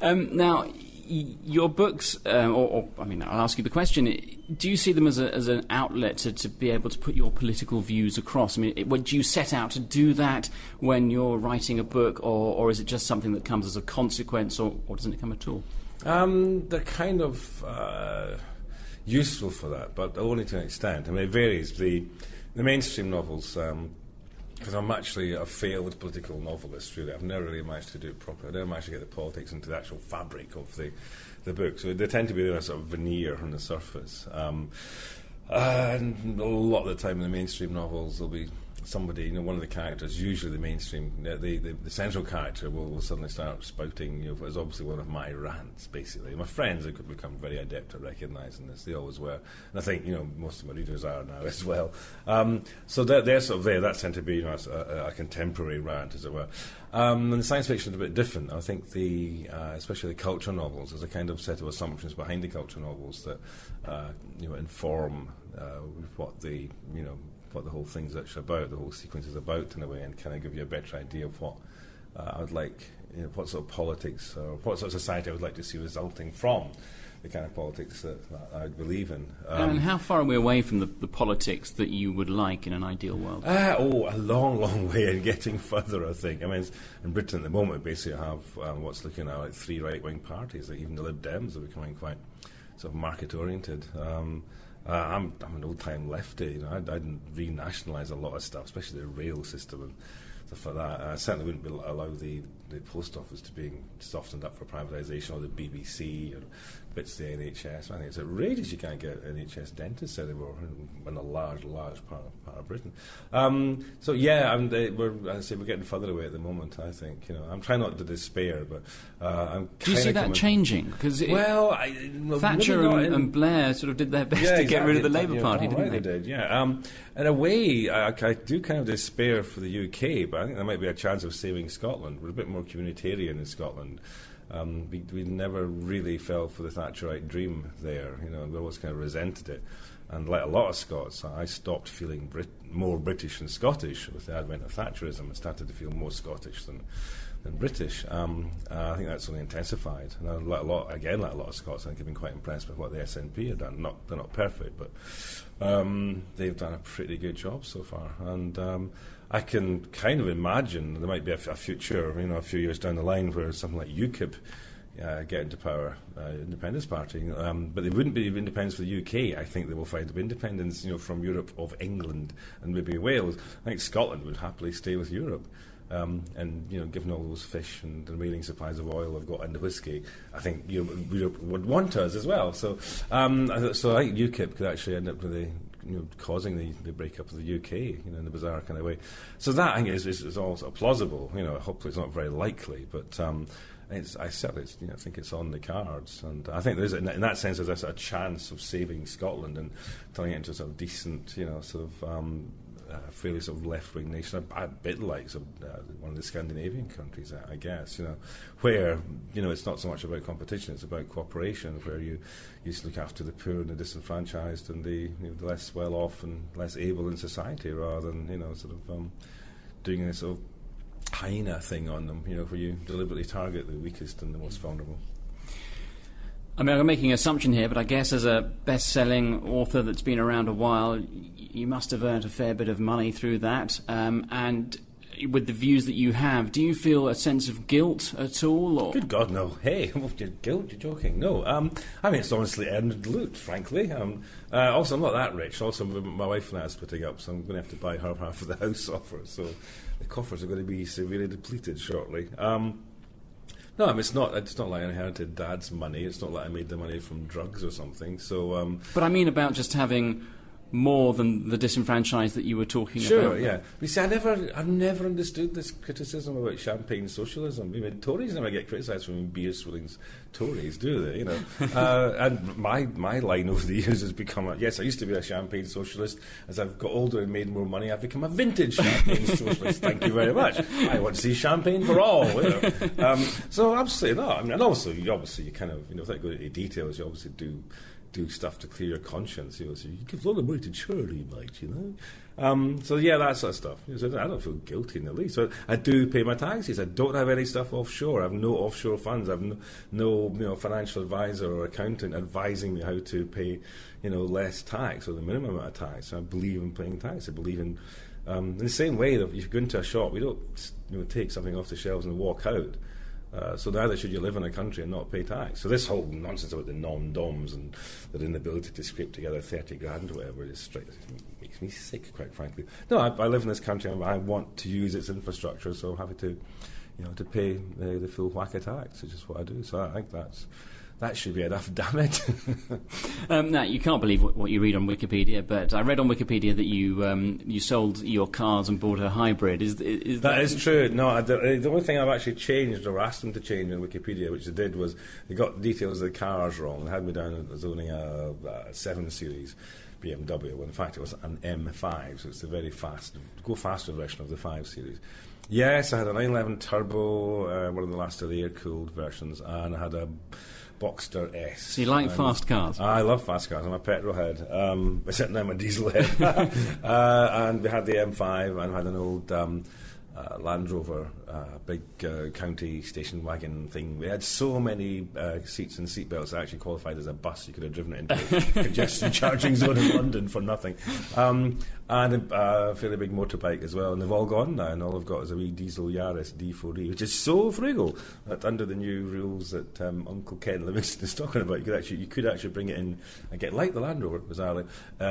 Now, your books, I'll ask you the question, do you see them as an outlet to be able to put your political views across? I mean, do you set out to do that when you're writing a book, or is it just something that comes as a consequence, or doesn't it come at all? They're kind of useful for that, but only to an extent. I mean, it varies. The mainstream novels, because I'm actually a failed political novelist, really. I've never really managed to do it properly. I never managed to get the politics into the actual fabric of the book. So they tend to be a sort of veneer on the surface. And a lot of the time in the mainstream novels, there'll be somebody, one of the characters, usually the mainstream, the central character will suddenly start spouting, it's obviously one of my rants, basically. My friends have become very adept at recognising this. They always were. And I think, most of my readers are now as well. So they're sort of there. That's tend to be, a contemporary rant, as it were. And the science fiction is a bit different. I think especially the culture novels, there's a kind of set of assumptions behind the culture novels that, inform what the whole thing's actually about, the whole sequence is about, in a way, and kind of give you a better idea of what I would like, what sort of politics or what sort of society I would like to see resulting from the kind of politics that I believe in. And how far are we away from the politics that you would like in an ideal world? A long, long way, and getting further, I think. I mean, in Britain at the moment, basically, I have what's looking at like 3 right-wing parties. Like even the Lib Dems are becoming quite sort of market-oriented. I'm an old-time lefty. I didn't renationalise a lot of stuff, especially the rail system and stuff like that. I certainly wouldn't allow the post office to be softened up for privatisation, or the BBC, or bits of the NHS. I think it's outrageous you can't get NHS dentists anymore in a large part of Britain. We're getting further away at the moment, I think. I'm trying not to despair, but I'm Do you see that changing? Because Thatcher and Blair sort of did their best to get rid of the Labour Party, didn't they? They did, yeah. In a way, I do kind of despair for the UK, but I think there might be a chance of saving Scotland. We're a bit more communitarian in Scotland. We never really fell for the Thatcherite dream there, and we always kind of resented it. And like a lot of Scots, I stopped feeling more British than Scottish with the advent of Thatcherism, and started to feel more Scottish than British. I think that's only intensified. And like a lot of Scots, I think I've been quite impressed with what the SNP have done. They're not perfect, but they've done a pretty good job so far. And I can kind of imagine there might be a future, a few years down the line, where something like UKIP get into power, Independence Party, but they wouldn't be independence for the UK. I think they will find independence, from Europe, of England and maybe Wales. I think Scotland would happily stay with Europe. And given all those fish and the remaining supplies of oil we've got in the whisky, I think Europe would want us as well. So I think UKIP could actually end up with causing the breakup of the UK, in a bizarre kind of way. So that, I think, is all sort of plausible. Hopefully it's not very likely, but I certainly think it's on the cards, and I think there's in that sense there's a chance of saving Scotland and turning it into a sort of decent, fairly sort of left-wing nation, a bit like one of the Scandinavian countries, I guess, where it's not so much about competition, it's about cooperation, where you used to look after the poor and the disenfranchised and the less well-off and less able in society, rather than doing this sort of hyena thing on them, where you deliberately target the weakest and the most vulnerable. I mean, I'm making an assumption here, but I guess as a best-selling author that's been around a while, you must have earned a fair bit of money through that. And with the views that you have, do you feel a sense of guilt at all? Or? Good God, no. Hey, guilt? You're joking. No. I mean, it's honestly earned loot, frankly. Also, I'm not that rich. Also, my wife and I are splitting up, so I'm going to have to buy her half of the house off her. So the coffers are going to be severely depleted shortly. No, I mean, it's not like I inherited Dad's money. It's not like I made the money from drugs or something. So, but I mean about just having more than the disenfranchised that you were talking about. Sure, yeah. You see, I've never understood this criticism about champagne socialism. I mean, Tories never get criticised for being beer swilling Tories, do they? And my line over the years has become yes, I used to be a champagne socialist. As I've got older and made more money, I've become a vintage champagne socialist. Thank you very much. I want to see champagne for all. So absolutely not. I mean, and also, you kind of, without going into details, you obviously do do stuff to clear your conscience. So you give a lot of money to charity, mate, So yeah, that sort of stuff. So I don't feel guilty in the least. So I do pay my taxes. I don't have any stuff offshore. I have no offshore funds. I have no financial advisor or accountant advising me how to pay less tax or the minimum amount of tax. I believe in paying tax. I believe in the same way that if you go into a shop, we don't take something off the shelves and walk out. So neither should you live in a country and not pay tax. So this whole nonsense about the non-doms and their inability to scrape together 30 grand or whatever is makes me sick, quite frankly. No, I live in this country and I want to use its infrastructure, so I'm happy to, to pay the full whack of tax, which is what I do. So I think that should be enough, damn it. Now, you can't believe what you read on Wikipedia, but I read on Wikipedia that you sold your cars and bought a hybrid. Is that is true. No, the only thing I've actually changed or asked them to change in Wikipedia, which they did, was they got the details of the cars wrong and had me down as owning a 7 Series BMW, when in fact it was an M5, so it's the very faster version of the 5 Series. Yes, I had a 911 Turbo, one of the last of the air-cooled versions, and I had a Boxster S. So you like fast cars? I love fast cars. I'm a petrol head. Except now I'm a diesel head. And we had the M5 and had an old Land Rover, big county station wagon thing. We had so many seats and seatbelts that actually qualified as a bus. You could have driven it into a congestion charging zone in London for nothing. And a fairly big motorbike as well. And they've all gone now, and all I've got is a wee diesel Yaris D4E, which is so frugal that under the new rules that Uncle Ken Livingston is talking about, you could actually bring it in and get, like the Land Rover, bizarrely,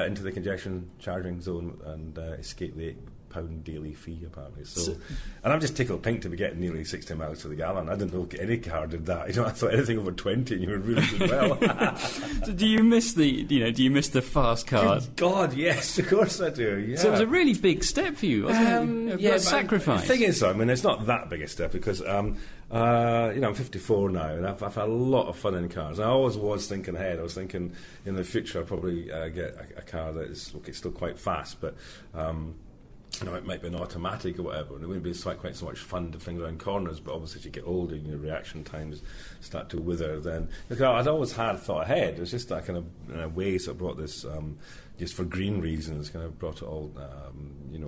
into the congestion charging zone and escape the £8 daily fee, apparently. So, and I'm just tickled pink to be getting nearly 60 miles to the gallon. I didn't know any car did that. I thought anything over 20 and you were really doing well. So do you miss the fast cars? Good God, yes, of course I do. Yeah. So it was a really big step for you, wasn't it? Yeah, sacrifice. The thing is, it's not that big a step because I'm 54 now, and I've had a lot of fun in cars. I always was thinking ahead. I was thinking in the future I'll probably get a car that is still quite fast, but it might be an automatic or whatever, and it wouldn't be quite so much fun to fling around corners, but obviously as you get older and your reaction times start to wither, then I'd always thought ahead. It was just that kind of, in a way, sort of brought this, just for green reasons, kind of brought it all,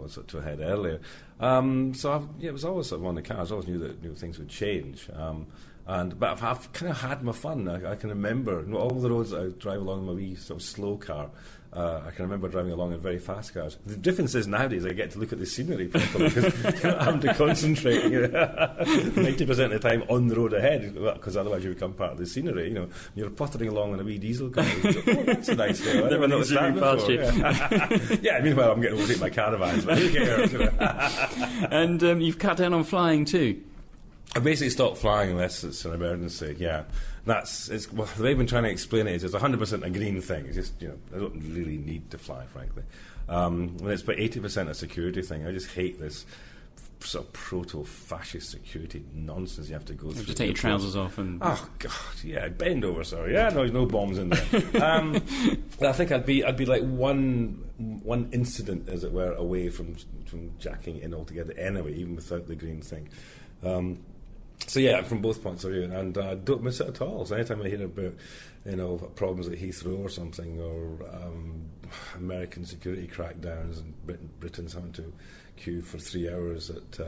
sort of to a head earlier. It was always sort of on the cars. I always knew that things would change. But I've kind of had my fun. I can remember all the roads that I drive along in my wee sort of slow car. I can remember driving along in very fast cars. The difference is nowadays I get to look at the scenery properly because I'm having to concentrate 90% of the time on the road ahead, because otherwise you become part of the scenery. You're pottering along in a wee diesel car. You go, that's a nice day. I never noticed that before. Yeah, meanwhile I'm getting to take my caravans, but who cares? And you've cut down on flying too. I basically stopped flying unless it's an emergency. Yeah, they've been trying to explain it as it's 100% a green thing. It's just I don't really need to fly, frankly. When it's about 80% a security thing, I just hate this sort of proto-fascist security nonsense you have to go through. You take your trousers off and... Oh, God, yeah, bend over, sorry. Yeah, no, there's no bombs in there. I think I'd be like one incident, as it were, away from jacking in altogether anyway, even without the green thing. So yeah, from both points of view, and I don't miss it at all. So anytime I hear about problems at Heathrow or something, or American security crackdowns and Britain's having to queue for 3 hours at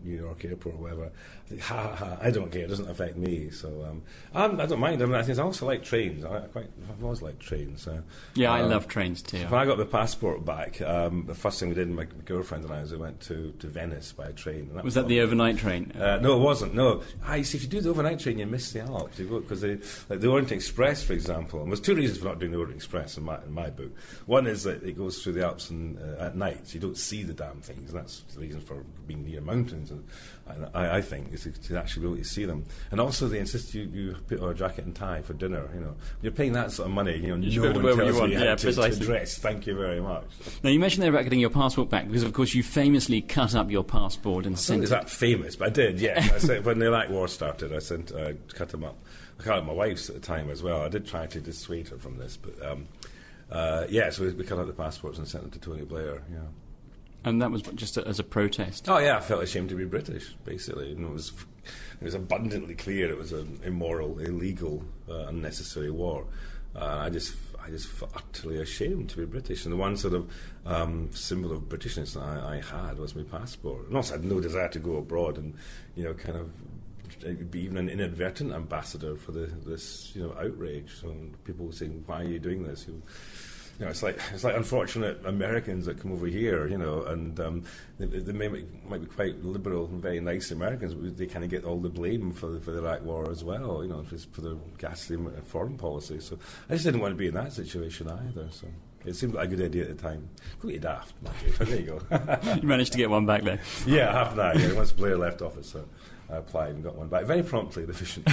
New York airport or whatever, I think, I don't care, it doesn't affect me. So I don't mind. I also like trains. I've always liked trains. Yeah, I love trains too. When I got the passport back, the first thing we did, my girlfriend and I, is we went to Venice by train. And was that the overnight train? No, it wasn't. No, you see, if you do the overnight train, you miss the Alps. Because the Orient Express, for example, and there's two reasons for not doing the Orient Express in my book. One is that it goes through the Alps at night, so you don't see the damn things, and that's the reason for being near mountains. And I think is to actually be able to see them. And also, they insist you put on a jacket and tie for dinner. You're paying that sort of money. No one tells you how to dress. Thank you very much. Now, you mentioned there about getting your passport back because, of course, you famously cut up your passport and sent it. Is that famous? But I did. Yeah. When the Iraq War started, I cut them up. I cut up my wife's at the time as well. I did try to dissuade her from this, but so we cut out the passports and sent them to Tony Blair. Yeah. And that was just as a protest? Oh, yeah, I felt ashamed to be British, basically. It was abundantly clear it was an immoral, illegal, unnecessary war. I just felt utterly ashamed to be British. And the one sort of symbol of Britishness that I had was my passport. And also I had no desire to go abroad and, kind of be even an inadvertent ambassador for this outrage. So people saying, "Why are you doing this?" It's like unfortunate Americans that come over here, and they might be quite liberal and very nice Americans, but they kind of get all the blame for the Iraq War as well, for the ghastly foreign policy. So I just didn't want to be in that situation either. So it seemed like a good idea at the time. Completely daft, but there you go. You managed to get one back there. Yeah, half an hour. Yeah, once Blair left office, so I applied and got one back very promptly and efficiently.